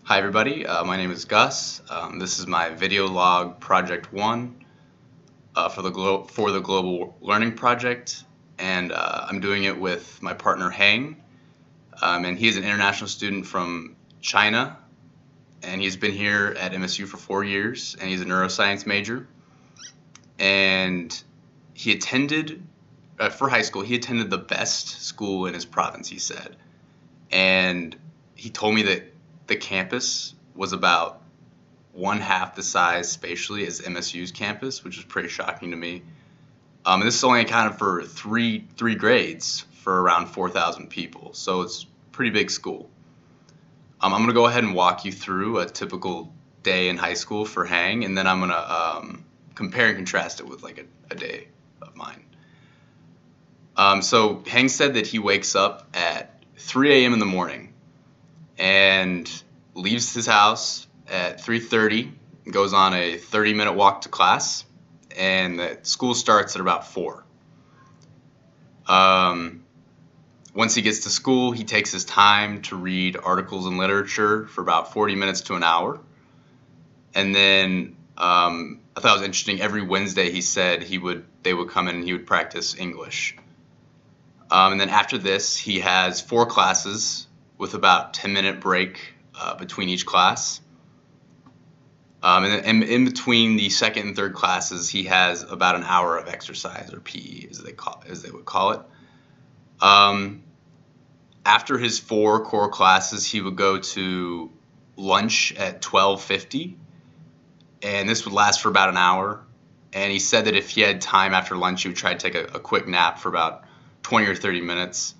Hi everybody, my name is Gus. This is my video log project 1 for the Global Learning Project, and I'm doing it with my partner Hang, and he's an international student from China, and he's been here at MSU for 4 years, and he's a neuroscience major, and he attended, for high school, he attended the best school in his province, he said, and he told me that the campus was about one half the size spatially as MSU's campus, which is pretty shocking to me. And this is only accounted for three grades for around 4,000 people, so it's a pretty big school. I'm going to go ahead and walk you through a typical day in high school for Hang, and then I'm going to compare and contrast it with like a day of mine. So Hang said that he wakes up at 3 a.m. in the morning and leaves his house at 3:30, goes on a 30-minute walk to class, and the school starts at about 4. Once he gets to school, he takes his time to read articles and literature for about 40 minutes to an hour. And then I thought it was interesting, every Wednesday he said they would come in and he would practice English. And then after this, he has 4 classes with about 10-minute break between each class. And in between the second and third classes, he has about an hour of exercise, or PE, as they would call it. After his 4 core classes, he would go to lunch at 12:50, and this would last for about an hour. And he said that if he had time after lunch, he would try to take a quick nap for about 20 or 30 minutes.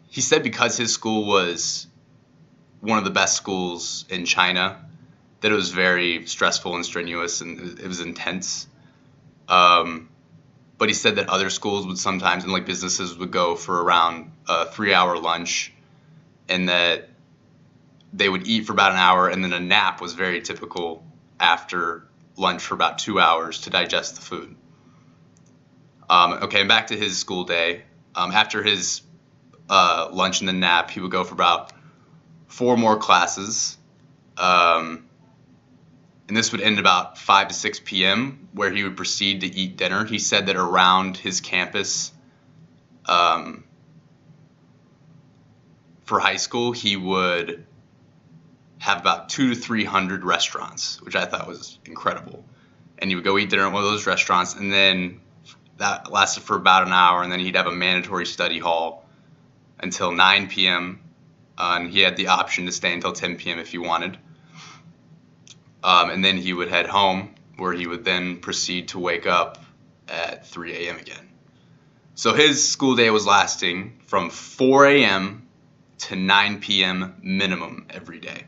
He said because his school was one of the best schools in China, that it was very stressful and strenuous, and it was intense. But he said that other schools would sometimes, and like businesses would go for around a 3-hour lunch, and that they would eat for about an hour, and then a nap was very typical after lunch for about 2 hours to digest the food. Okay, and back to his school day. After his lunch and the nap, he would go for about 4 more classes, and this would end about 5 to 6 p.m., where he would proceed to eat dinner. He said that around his campus, for high school, he would have about 200 to 300 restaurants, which I thought was incredible. And he would go eat dinner at one of those restaurants, and then that lasted for about an hour, and then he'd have a mandatory study hall until 9 p.m., and he had the option to stay until 10 p.m. if he wanted. And then he would head home, where he would then proceed to wake up at 3 a.m. again. So his school day was lasting from 4 a.m. to 9 p.m. minimum every day,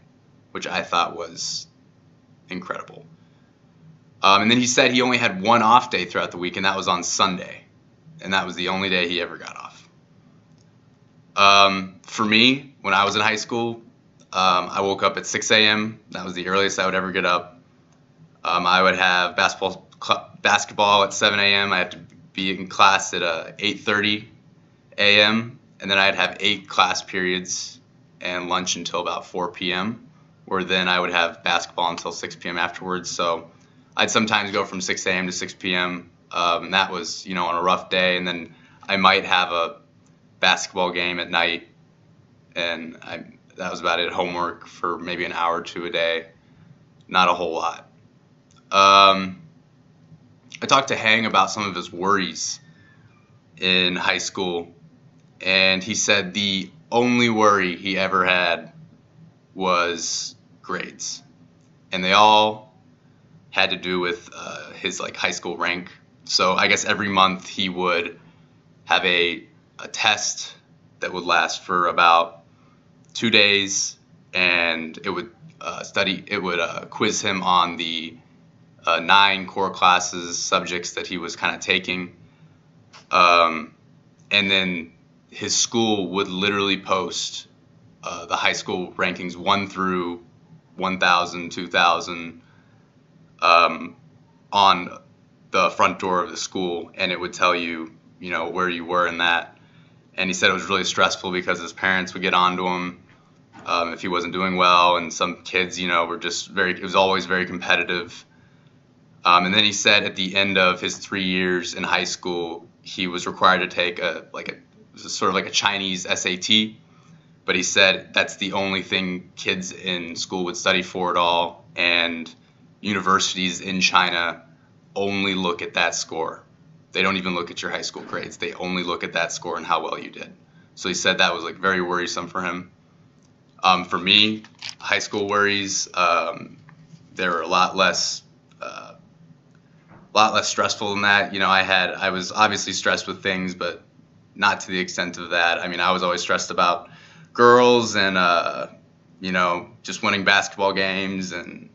which I thought was incredible. And then he said he only had 1 off day throughout the week, and that was on Sunday. And that was the only day he ever got off. For me, when I was in high school, I woke up at 6 a.m. That was the earliest I would ever get up. I would have basketball at 7 a.m. I had to be in class at 8:30 a.m. And then I'd have 8 class periods and lunch until about 4 p.m., where then I would have basketball until 6 p.m. afterwards. So I'd sometimes go from 6 a.m. to 6 p.m. And that was, on a rough day. And then I might have a basketball game at night, and that was about it. Homework for maybe an hour or 2 a day, not a whole lot. I talked to Hang about some of his worries in high school, and he said the only worry he ever had was grades, and they all had to do with his high school rank. So I guess every month he would have a test that would last for about 2 days, and it would quiz him on the 9 core classes, subjects that he was kind of taking, and then his school would literally post the high school rankings 1 through 1,000, 2,000 on the front door of the school, and it would tell you, where you were in that. And he said it was really stressful because his parents would get onto him if he wasn't doing well, and some kids, were just it was always very competitive. And then he said at the end of his 3 years in high school, he was required to take sort of like a Chinese SAT, but he said that's the only thing kids in school would study for at all, and universities in China only look at that score. They don't even look at your high school grades. They only look at that score and how well you did. So he said that was like very worrisome for him. For me, high school worries, they're a lot less stressful than that. I was obviously stressed with things, but not to the extent of that. I mean, I was always stressed about girls and just winning basketball games, and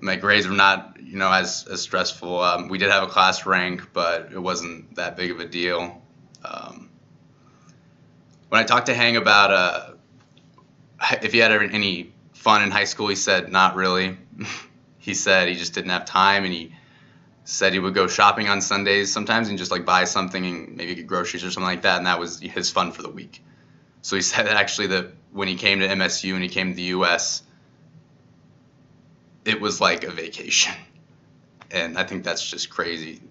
my grades were not as stressful. We did have a class rank, but it wasn't that big of a deal. When I talked to Hang about if he had any fun in high school, he said not really. He said he just didn't have time, and he said he would go shopping on Sundays sometimes and just like buy something and maybe get groceries or something like that, and that was his fun for the week. So he said that actually that when he came to MSU and he came to the U.S., it was like a vacation. And I think that's just crazy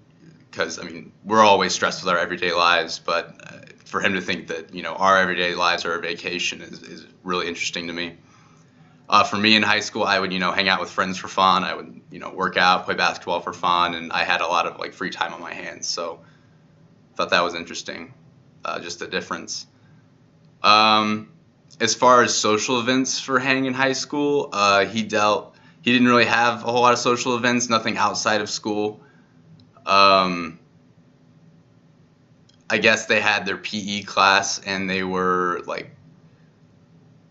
because, I mean, we're always stressed with our everyday lives, but for him to think that, our everyday lives are a vacation is really interesting to me. For me in high school, I would, hang out with friends for fun. I would, work out, play basketball for fun, and I had a lot of like free time on my hands. So I thought that was interesting, just the difference. As far as social events for Hang in high school, he didn't really have a whole lot of social events, nothing outside of school. I guess they had their PE class and they were like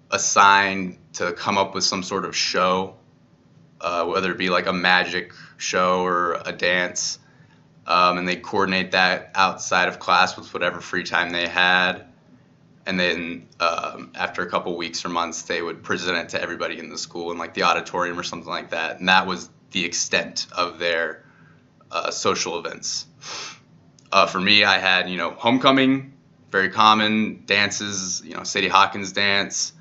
assigned to come up with some sort of show, whether it be like a magic show or a dance, and they coordinate that outside of class with whatever free time they had. And then after a couple weeks or months, they would present it to everybody in the school in like the auditorium or something like that. And that was the extent of their social events. For me, I had, homecoming, very common, dances, Sadie Hawkins dance,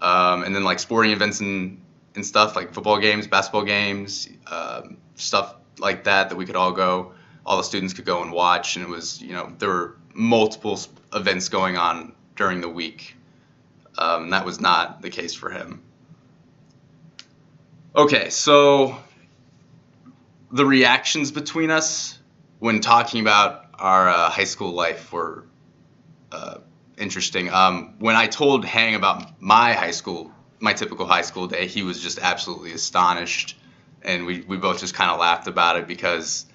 and then like sporting events and stuff like football games, basketball games, stuff like that we could all the students could go and watch. And it was, there were multiple events going on during the week. That was not the case for him. Okay, so the reactions between us when talking about our high school life were interesting. When I told Hang about my typical high school day, he was just absolutely astonished, and we both just kind of laughed about it because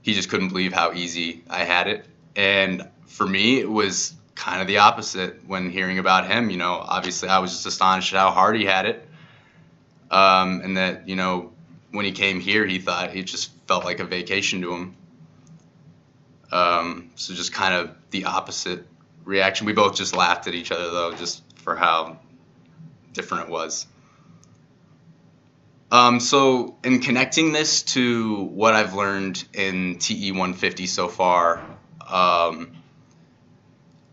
he just couldn't believe how easy I had it. And for me, it was kind of the opposite when hearing about him. Obviously I was just astonished at how hard he had it, and that when he came here, he thought it just felt like a vacation to him. So just kind of the opposite reaction. We both just laughed at each other though, just for how different it was. So in connecting this to what I've learned in TE 150 so far,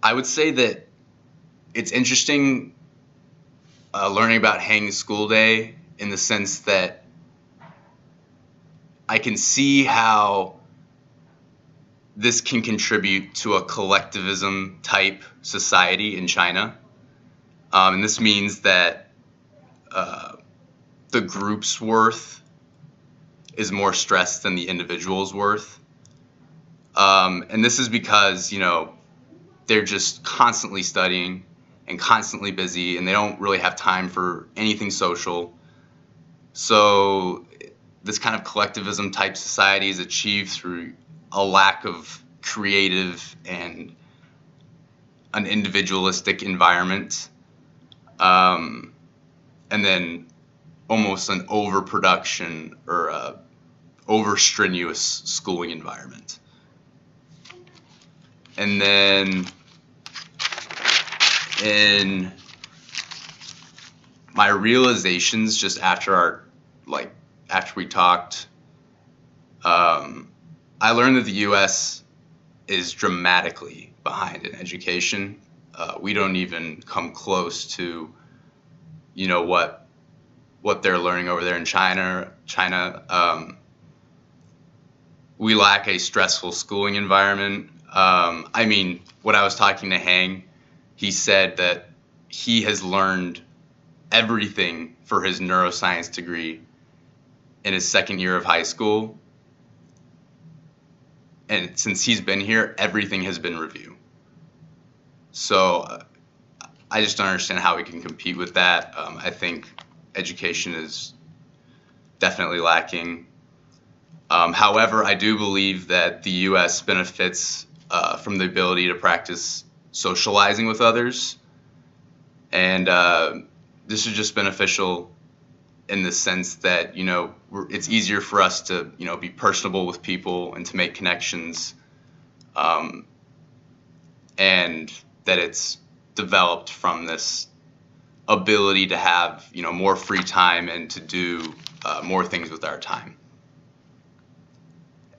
I would say that it's interesting learning about Hang's school day in the sense that I can see how this can contribute to a collectivism type society in China. And this means that the group's worth is more stressed than the individual's worth. And this is because, they're just constantly studying and constantly busy, and they don't really have time for anything social. So this kind of collectivism type society is achieved through a lack of creative and an individualistic environment, and then almost an overproduction or a over strenuous schooling environment. And then in my realizations just after we talked, I learned that the U.S. is dramatically behind in education. We don't even come close to what they're learning over there in China. We lack a stressful schooling environment. I mean, when I was talking to Hang, he said that he has learned everything for his neuroscience degree in his second year of high school. And since he's been here, everything has been review. So I just don't understand how we can compete with that. I think education is definitely lacking. However, I do believe that the U.S. benefits from the ability to practice socializing with others. And this is just beneficial in the sense that, it's easier for us to, be personable with people and to make connections. And that it's developed from this ability to have, more free time and to do more things with our time.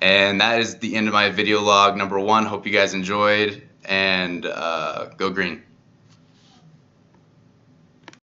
And that is the end of my video log number 1. Hope you guys enjoyed, and go green.